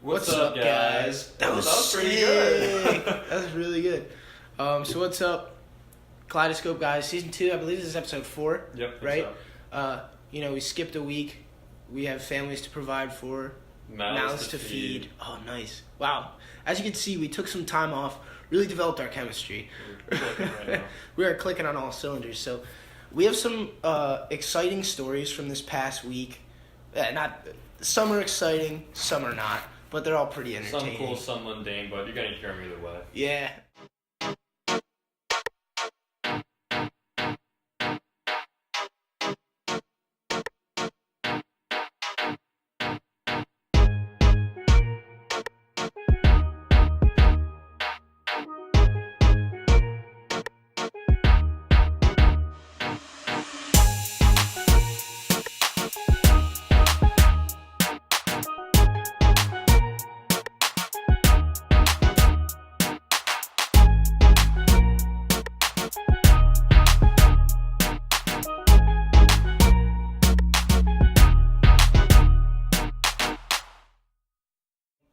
What's up, guys? That was pretty sick. good. That was really good. So what's up, Kaleidoscope guys? Season 2, I believe this is episode 4. Yep. Right? We skipped a week. We have families to provide for, mouths to feed. Oh, nice. Wow. As you can see, we took some time off, really developed our chemistry. We're clicking right now. We are clicking on all cylinders. So we have some exciting stories from this past week. Some are exciting, some are not. But they're all pretty entertaining. Some cool, some mundane, but you're going to hear them either way. Yeah.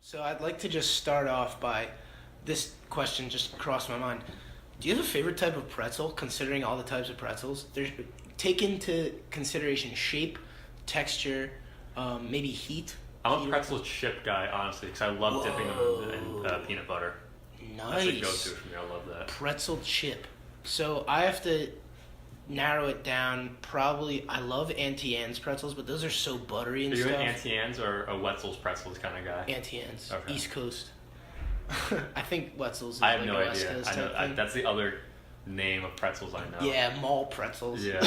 So I'd like to just start off by, this question just crossed my mind. Do you have a favorite type of pretzel, considering all the types of pretzels? Take into consideration shape, texture, maybe heat. I'm a pretzel chip guy, honestly, because I love dipping them in peanut butter. Nice. That's a go-to for me. I love that. Pretzel chip. So I have to narrow it down. Probably, I love Auntie Anne's pretzels, but those are so buttery and Are you stuff. an Auntie Anne's or a Wetzel's pretzels kind of guy? Auntie Anne's, Okay. East Coast. I think Wetzel's is I have like no a West idea. Coast I know type thing. that's the other name of pretzels I know. Yeah, mall pretzels. Yeah.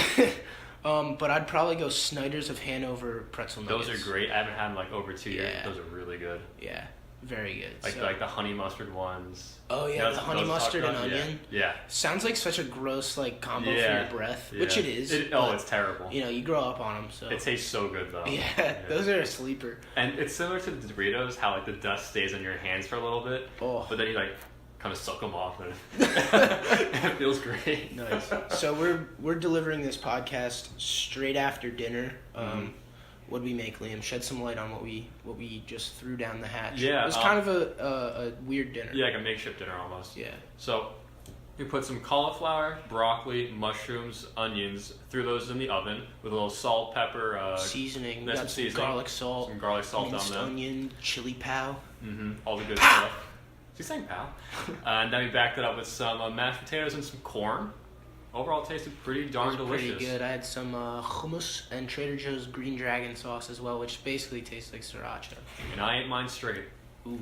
But I'd probably go Snyder's of Hanover pretzel nuggets. Those are great. I haven't had them like over 2 years. Yeah. Those are really good. Yeah, very good. Like the honey mustard ones. Oh yeah, the honey mustard and onion. Yeah. Sounds like such a gross combo for Yeah. your breath, Yeah. which it is. It's terrible. You grow up on them, so. It tastes so good though. Yeah, those are a sleeper. And it's similar to the Doritos, how like the dust stays on your hands for a little bit, Oh. but then you like kind of suck them off, and it feels great. Nice. So we're delivering this podcast straight after dinner. What did we make, Liam? Shed some light on what we just threw down the hatch. Yeah, it was kind of a weird dinner. Yeah, like a makeshift dinner almost. Yeah. So we put some cauliflower, broccoli, mushrooms, onions, threw those in the oven with a little salt, pepper, seasoning. That's Got some seasoning. garlic salt. Some garlic salt minced on them. onion, chili pow. All the good stuff. Is he saying pal? And then we backed it up with some mashed potatoes and some corn. Overall, it tasted pretty darn delicious. Pretty good. I had some hummus and Trader Joe's Green Dragon sauce as well, which basically tastes like sriracha. And I ate mine straight. Ooh,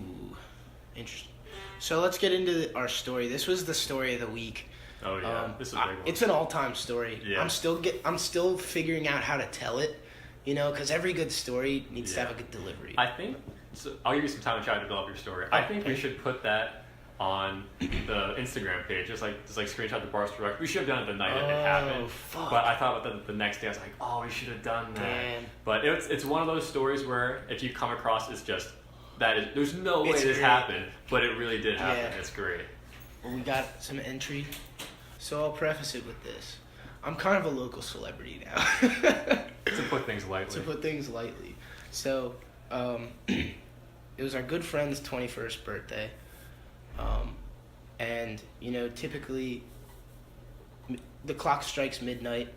interesting. So let's get into our story. This was the story of the week. Oh yeah, this is a big one. It's an all-time story. Yeah. I'm still figuring out how to tell it, because every good story needs to have a good delivery. I think. So I'll give you some time to try to develop your story. I think we should put that on the Instagram page, just screenshot the bars direct. We should have done it the night it happened. Fuck. But I thought about the next day. I was like, oh, we should have done that. Damn. But it's one of those stories where if you come across, it's just there's no way It's this great. happened, but it really did happen. Yeah. It's great. Well, we got some entry, so I'll preface it with this. I'm kind of a local celebrity now. To put things lightly. So, it was our good friend's 21st birthday. And, typically the clock strikes midnight.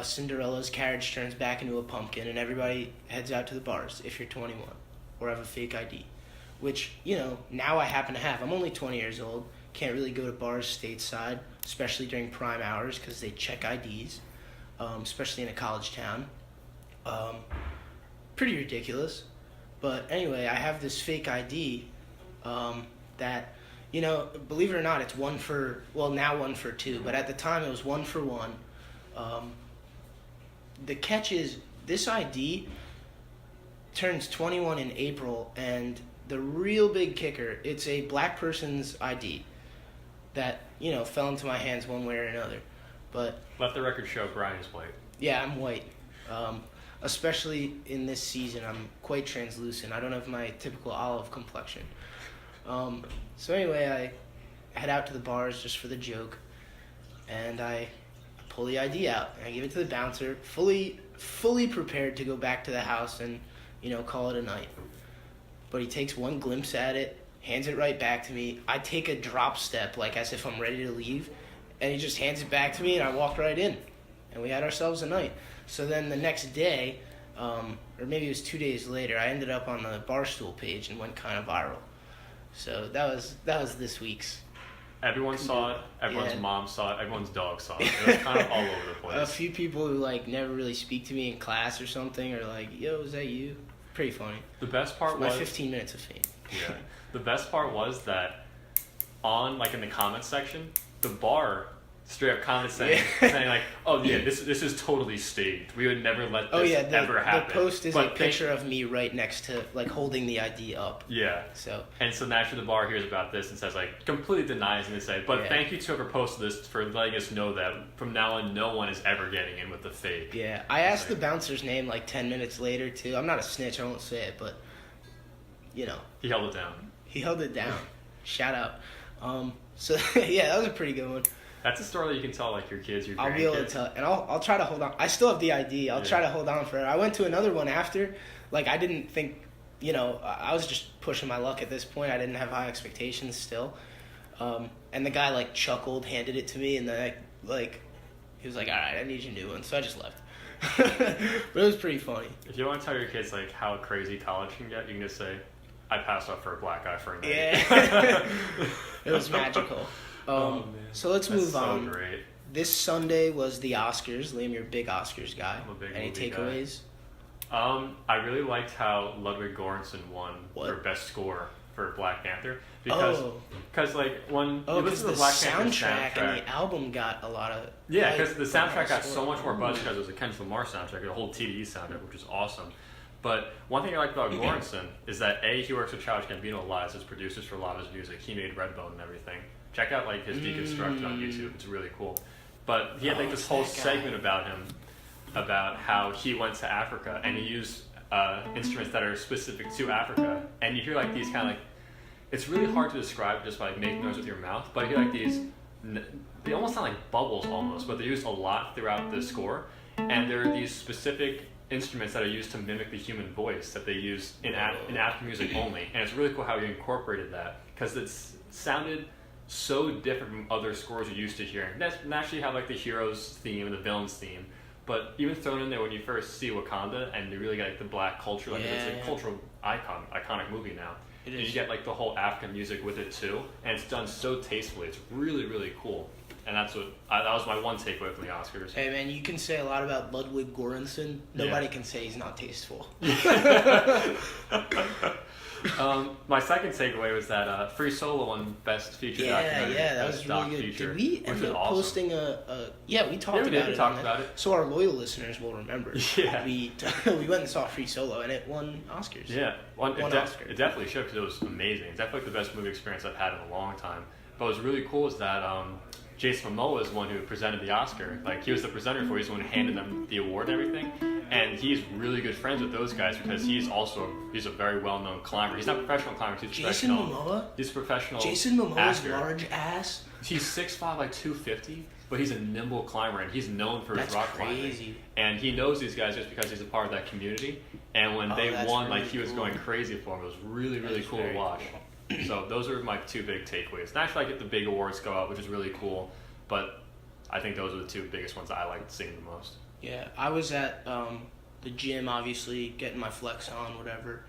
Cinderella's carriage turns back into a pumpkin, and everybody heads out to the bars if you're 21 or have a fake ID. Which, now I happen to have. I'm only 20 years old. Can't really go to bars stateside, especially during prime hours because they check IDs, especially in a college town. Pretty ridiculous. But anyway, I have this fake ID that, believe it or not, it's now 1 for 2, but at the time it was 1 for 1. The catch is this ID turns 21 in April, and the real big kicker, it's a black person's ID that, fell into my hands one way or another. But Let the record show Brian is white. yeah, I'm white. Especially in this season, I'm quite translucent. I don't have my typical olive complexion. So anyway, I head out to the bars just for the joke, and I pull the ID out, and I give it to the bouncer, fully prepared to go back to the house and, call it a night. but he takes one glimpse at it, hands it right back to me. I take a drop step, like as if I'm ready to leave, and he just hands it back to me, and I walk right in. And we had ourselves a night. So then the next day, or maybe it was 2 days later, I ended up on the Barstool page and went kind of viral. So that was this week's. Everyone saw it. Everyone's Yeah. mom saw it. Everyone's dog saw it. It was kind of all over the place. A few people who like never really speak to me in class or something are like, "Yo, is that you?" Pretty funny. The best part My was 15 minutes of fame. Yeah. The best part was that on like in the comments section, the bar straight up comments saying like, "Oh yeah, this is totally staged. We would never let this ever happen." The post is but a picture of me right next to like holding the ID up. Yeah. So naturally the bar hears about this and says like completely denies and they say, "But thank you to whoever posted this for letting us know that from now on no one is ever getting in with the fake." Yeah, I asked the bouncer's name like 10 minutes later too. I'm not a snitch, I won't say it, but you know. He held it down. He held it down. Shout out. So yeah, that was a pretty good one. That's a story that you can tell like your kids, your grandkids. I'll be able to tell, and I'll try to hold on. I still have the ID. I'll try to hold on for it. I went to another one after. Like I didn't think, I was just pushing my luck at this point. I didn't have high expectations still. And the guy like chuckled, handed it to me, and then he was like, "All right, I need your new one." So I just left. But it was pretty funny. If you want to tell your kids like how crazy college can get, you can just say, "I passed up for a black guy for a night." Yeah. It was magical. Oh, man. So let's move on. So great. This Sunday was the Oscars. Liam, you're a big Oscars guy. I'm a big Any movie takeaways? I really liked how Ludwig Göransson won for best score for Black Panther because like when you listen to the Black Panther soundtrack and the album got a lot of because the soundtrack got so much more buzz because it was a Kendrick Lamar soundtrack, a whole TDE soundtrack, which is awesome. But one thing I like about Göransson is that he works with Childish Gambino a lot as his producers for a lot of his music. He made Redbone and everything. Check out like his Deconstructed on YouTube. It's really cool. But he had like this whole segment about him, about how he went to Africa and he used instruments that are specific to Africa. And you hear like these kind of like, it's really hard to describe just by making noise with your mouth, but you hear like these, they almost sound like bubbles almost, but they're used a lot throughout the score. And there are these specific instruments that are used to mimic the human voice that they use in African music only. And it's really cool how he incorporated that because it sounded so different from other scores you're used to hearing. Naturally, you have like the hero's theme and the villain's theme, but even thrown in there when you first see Wakanda and you really get like the black culture, like it's a cultural iconic movie now. And you get like the whole African music with it too, and it's done so tastefully. It's really, really cool. And that's what that was my one takeaway from the Oscars. Hey man, you can say a lot about Ludwig Göransson. Nobody can say he's not tasteful. My second takeaway was that Free Solo won Best Feature Documentary. Yeah, that was really good. Feature, Did we end up posting we talked about it. So our loyal listeners will remember. Yeah. We went and saw Free Solo and it won Oscars. Yeah, Oscar. It definitely should because it was amazing. It's definitely the best movie experience I've had in a long time. But what's really cool is that Jason Momoa is the one who presented the Oscar. Like he was the presenter for it. He's the one who handed them the award and everything. And he's really good friends with those guys because he's a very well-known climber. He's not a professional climber. He's Jason Momoa? He's a professional Jason Momoa's actor. large ass? He's 6'5", like 250, but he's a nimble climber, and he's known for his rock climbing. And he knows these guys just because he's a part of that community. And when they won, really like he was going crazy for him. It was really, really cool to watch. Cool. So those are my two big takeaways. Naturally, I get the big awards go out, which is really cool, but I think those are the two biggest ones I liked seeing the most. Yeah, I was at the gym, obviously, getting my flex on, whatever,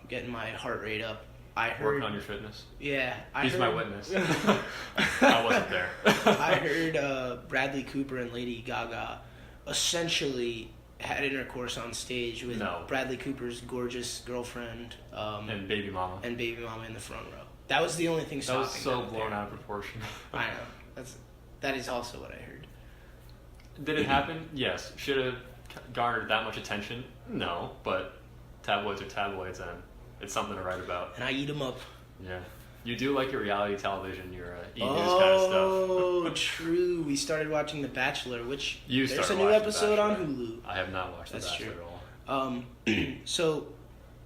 getting my heart rate up. I heard working on your fitness. Yeah, He's my witness. I wasn't there. I heard Bradley Cooper and Lady Gaga essentially had intercourse on stage with Bradley Cooper's gorgeous girlfriend and baby mama in the front row. That was the only thing stopping. That was so blown out of proportion. I know. That is also what I heard. Did it happen? Yes. Should have garnered that much attention? No, but tabloids are tabloids, and it's something to write about. And I eat them up. Yeah. You do like your reality television, your e-news kind of stuff. Oh, true. We started watching The Bachelor, which there's a new episode on Hulu. I have not watched The Bachelor at all. So,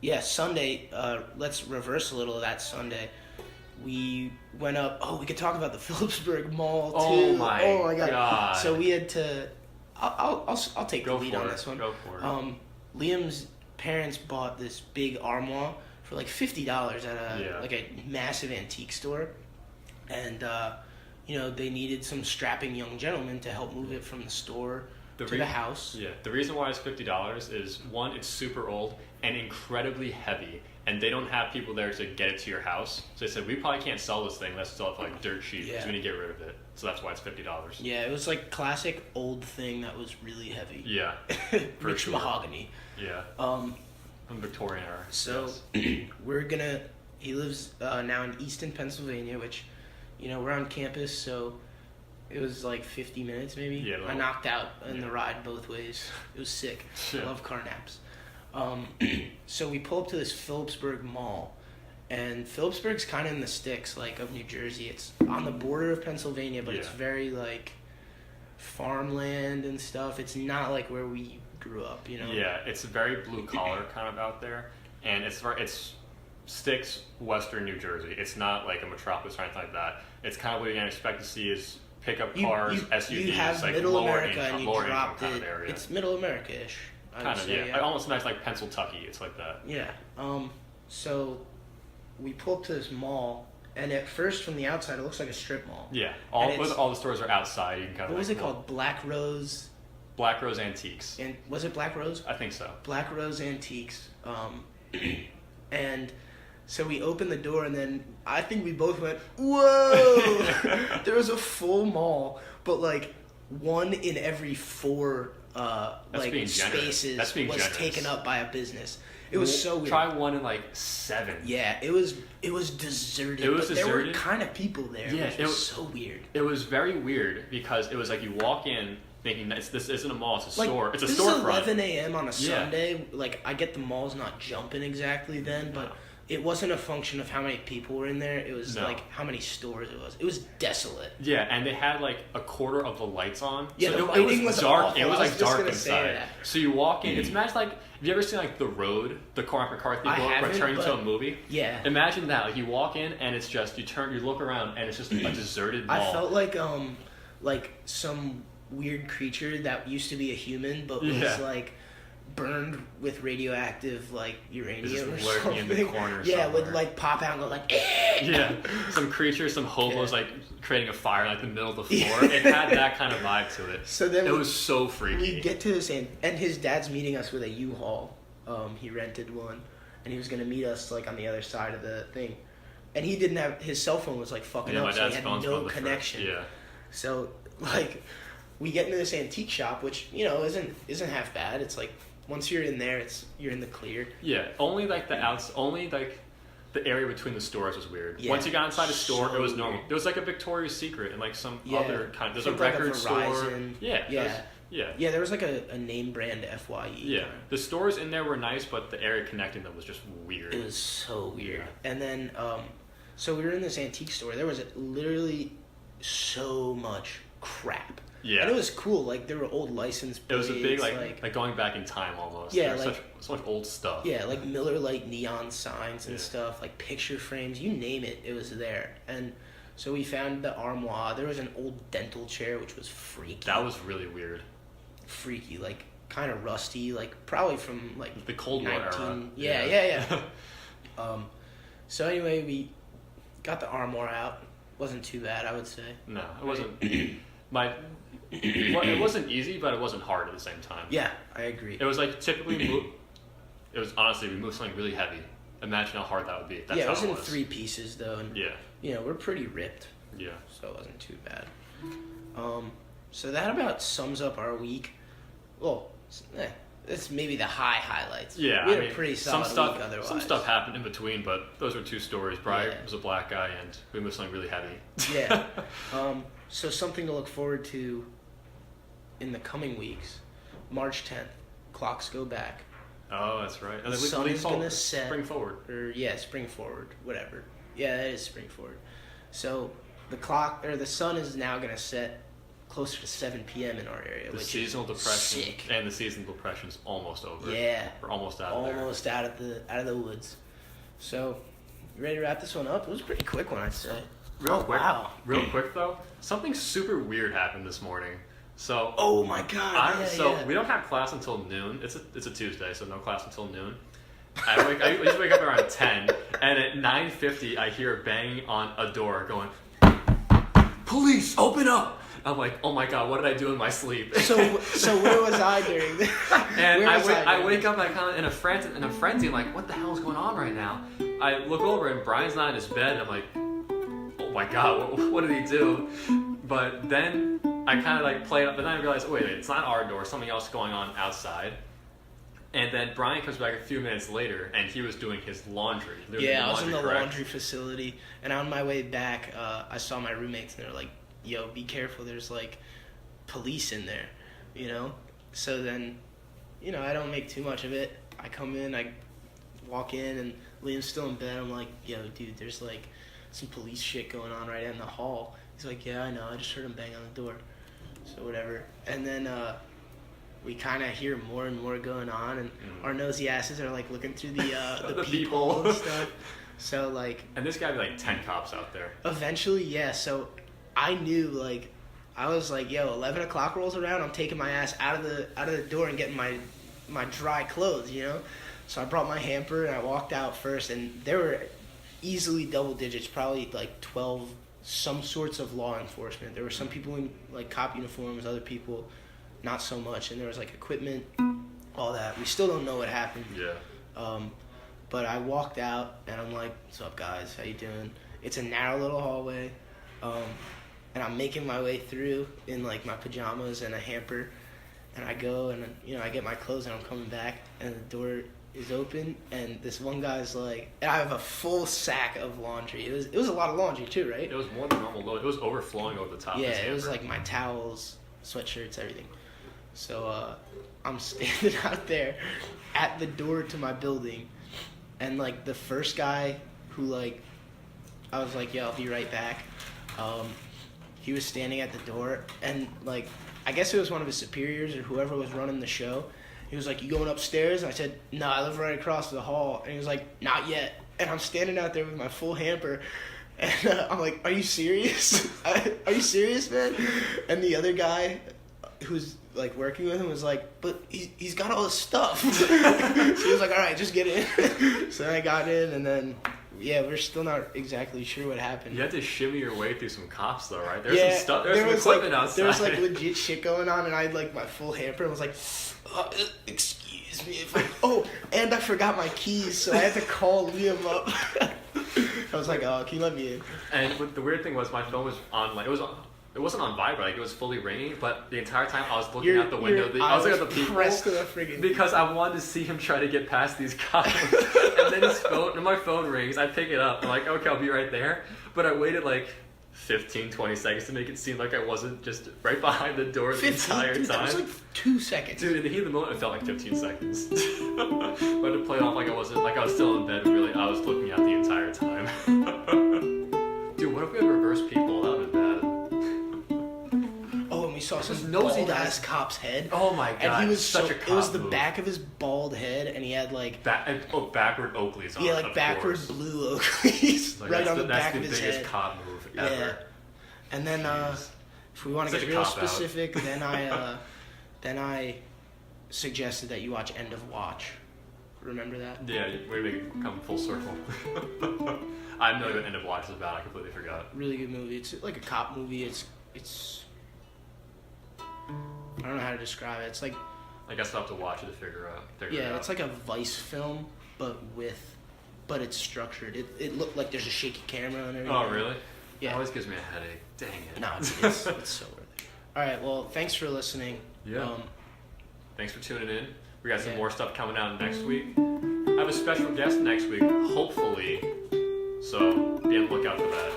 yeah, Sunday, let's reverse a little of that Sunday. We went up. Oh, we could talk about the Phillipsburg Mall, too. Oh, my God. So we had to... I'll take the lead on this one. Go for it. Liam's parents bought this big armoire for like $50 at Yeah. like a massive antique store, and they needed some strapping young gentlemen to help move it from the store to the house. Yeah, the reason why it's $50 is one, it's super old and incredibly heavy, and they don't have people there to get it to your house. So they said, we probably can't sell this thing unless it's off like dirt cheap, because we need to get rid of it. So that's why it's $50. Yeah, it was like classic old thing that was really heavy. Yeah, for Rich sure. mahogany. Yeah. From Victorian era. So yes. he lives now in Easton, Pennsylvania, which, we're on campus, so it was like 50 minutes maybe. Yeah, I knocked out in the ride both ways. It was sick. I love car naps. So we pull up to this Phillipsburg Mall, and Phillipsburg's kind of in the sticks, like, of New Jersey. It's on the border of Pennsylvania, but it's very, like, farmland and stuff. It's not like where we grew up, Yeah, it's very blue collar kind of out there, and it's sticks western New Jersey. It's not like a metropolis or anything like that. It's kind of what you're gonna expect to see is pickup cars, SUVs, you have like middle lower America, income, and you lower dropped income it. kind of area. It's middle America-ish. Kind of, yeah. Almost nice, like Pennsylvania. It's like that. Yeah. So we pull up to this mall, and at first, from the outside, it looks like a strip mall. Yeah. All the stores are outside. You can kind of. What was it called? Black Rose. Black Rose Antiques. And was it Black Rose? I think so. Black Rose Antiques. And so we opened the door, and then I think we both went, whoa! There was a full mall, but like one in every four spaces was generous. taken up by a business. It was so weird. Try one in like 7. Yeah, it was deserted. There were kind of people there, which was so weird. It was very weird because it was like you walk in thinking that this isn't a mall, it's a like, store. It's a this storefront. This is 11 a.m. on a Sunday. Like, I get the mall's not jumping exactly then, but it wasn't a function of how many people were in there. It was like how many stores it was. It was desolate. Yeah, and they had like a quarter of the lights on. Yeah, so the lighting was dark. awful. It was like dark inside. inside. So you walk in. It's imagine like, have you ever seen like The Road, the Cormac McCarthy book, returning to a movie? Yeah. Imagine that. Like you walk in and it's just you look around and it's just a deserted mall. I felt like some weird creature that used to be a human but was like burned with radioactive like uranium or something. In the corner would like pop out and go like yeah, some creature, some hobos like creating a fire like the middle of the floor. It had that kind of vibe to it. So then it was so freaky. We get to this and his dad's meeting us with a U-Haul. He rented one and he was gonna meet us like on the other side of the thing, and he didn't have his cell phone was like fucking up, so he had no connection. Yeah. So like we get into this antique shop, which isn't half bad. It's like once you're in there, you're in the clear. Yeah, only like the area between the stores was weird. Yeah, once you got inside the store, it was normal. Weird. There was like a Victoria's Secret and like some other kind. There's a like record store. Yeah. Yeah, there was like a name brand FYE. Yeah, the stores in there were nice, but the area connecting them was just weird. It was so weird. Yeah. And then, so we were in this antique store. There was literally so much crap. Yeah. And it was cool. Like, there were old license plates. It was a big, like going back in time almost. Yeah, so much old stuff. Yeah, like Miller Lite neon signs and stuff, like picture frames, you name it, it was there. And so we found the armoire. There was an old dental chair, which was freaky. That was really weird. Freaky, like kind of rusty, like probably from like the Cold War era. Yeah. So anyway, we got the armoire out. Wasn't too bad, I would say. No, it wasn't. It wasn't easy, but it wasn't hard at the same time. Yeah, I agree. It was like typically it was honestly we moved something really heavy. Imagine how hard that would be. That's it was in 3 pieces though, and we're pretty ripped. Yeah. So it wasn't too bad. So that about sums up our week. Well, that's maybe the highlights. Yeah, we had a pretty solid week otherwise. Some stuff happened in between, but those were 2 stories. Brian was a black guy, and we moved something really heavy. Yeah. So something to look forward to in the coming weeks. March 10th, clocks go back. Oh, that's right. And the sun is going to set. Spring forward. Spring forward, whatever. Yeah, that is spring forward. So the sun is now going to set closer to 7 p.m. in our area, which seasonal is depression sick. And the seasonal depression's almost over. Yeah, we're almost out of there. Almost out of the woods. So, you ready to wrap this one up? It was a pretty quick one, I'd say. Real quick though, something super weird happened this morning. So. Oh my God! We don't have class until noon. It's a Tuesday, so no class until noon. I usually wake up around 10, and at 9:50 I hear a banging on a door going, "Police, open up!" I'm like, "Oh my god, what did I do in my sleep?" So where was I during this? And I wake up and I kind of in a frenzy. I'm like, "What the hell is going on right now?" I look over and Brian's not in his bed. And I'm like, "Oh my god, what did he do?" But then I kind of like play it up, but then I realized, wait, it's not our door. Something else going on outside. And then Brian comes back a few minutes later, and he was doing his laundry. Yeah, I was in the laundry facility, and on my way back, I saw my roommates, and they're like, "Yo, be careful, there's, like, police in there," you know? So then, you know, I don't make too much of it. I come in, I walk in, and Liam's still in bed. I'm like, "Yo, dude, there's, like, some police shit going on right in the hall." He's like, "Yeah, I know, I just heard him bang on the door." So whatever. And then, we kind of hear more and more going on, and our nosy asses are like looking through the peephole and stuff. So like, and there's gotta be like 10 cops out there. Eventually, yeah. So I knew, like, I was like, yo, 11 o'clock rolls around, I'm taking my ass out of the door and getting my dry clothes, you know. So I brought my hamper and I walked out first, and there were easily double digits, probably like 12, some sorts of law enforcement. There were some people in like cop uniforms, other people not so much, and there was like equipment, all that. We still don't know what happened. Yeah. But I walked out and I'm like, "What's up, guys? How you doing?" It's a narrow little hallway, and I'm making my way through in like my pajamas and a hamper, and I go and, you know, I get my clothes and I'm coming back and the door is open, and this one guy's like, and I have a full sack of laundry. It was a lot of laundry too, right? It was more than normal load. It was overflowing over the top. Yeah, of his it was hamper. like my towels, sweatshirts, everything. So I'm standing out there at the door to my building, and like the first guy who, like, I was like, "Yeah, I'll be right back." He was standing at the door, and like, I guess it was one of his superiors or whoever was running the show. He was like, "You going upstairs?" And I said, "No, I live right across the hall." And he was like, "Not yet." And I'm standing out there with my full hamper, and I'm like, "Are you serious? Are you serious, man?" And the other guy who's like working with him was like, "But he's got all his stuff." So he was like, "All right, just get in." So then I got in, and then, yeah, we're still not exactly sure what happened. You had to shimmy your way through some cops, though, right? There's some stuff. There's some equipment outside. There was like legit shit going on, and I had like my full hamper, and was like, "Excuse me if and I forgot my keys, so I had to call Liam up." I was like, "Oh, can you let me in?" And the weird thing was, my phone was on, like, it wasn't on vibrate, like it was fully ringing, but the entire time I was looking out the window. I was looking at the people pressed to the friggin' because I wanted to see him try to get past these cops. And then my phone rings. I pick it up. I'm like, "Okay, I'll be right there." But I waited like 15, 20 seconds to make it seem like I wasn't just right behind the door the entire time. That was like 2 seconds. Dude, in the heat of the moment, it felt like 15 seconds. I had to play it off like I was still in bed, but really I was looking out the entire time. Dude, what if we had reverse people? That would have been bad. We saw some nosy ass cop's head. Oh my god! And he was such a cop It was the move. back of his bald head, and he had like backward Oakleys on. Yeah, like backward course. blue Oakleys Like, right on the back of his That's the head. biggest cop move ever. Yeah. And then if we want to Such get a real cop-out. specific, then I suggested that you watch End of Watch. Remember that? Yeah, we make it come full circle. I have no idea what End of Watch is about. I completely forgot. Really good movie. It's like a cop movie. It's I don't know how to describe it. It's like, I guess I'll have to watch it to figure it out. It's like a Vice film, but it's structured. It looked like there's a shaky camera and everything. Oh, really? Yeah. It always gives me a headache. Dang it. No, it's so worth it. All right, well, thanks for listening. Yeah. Thanks for tuning in. We got some Yeah. more stuff coming out next week. I have a special guest next week, hopefully. So be on the lookout for that.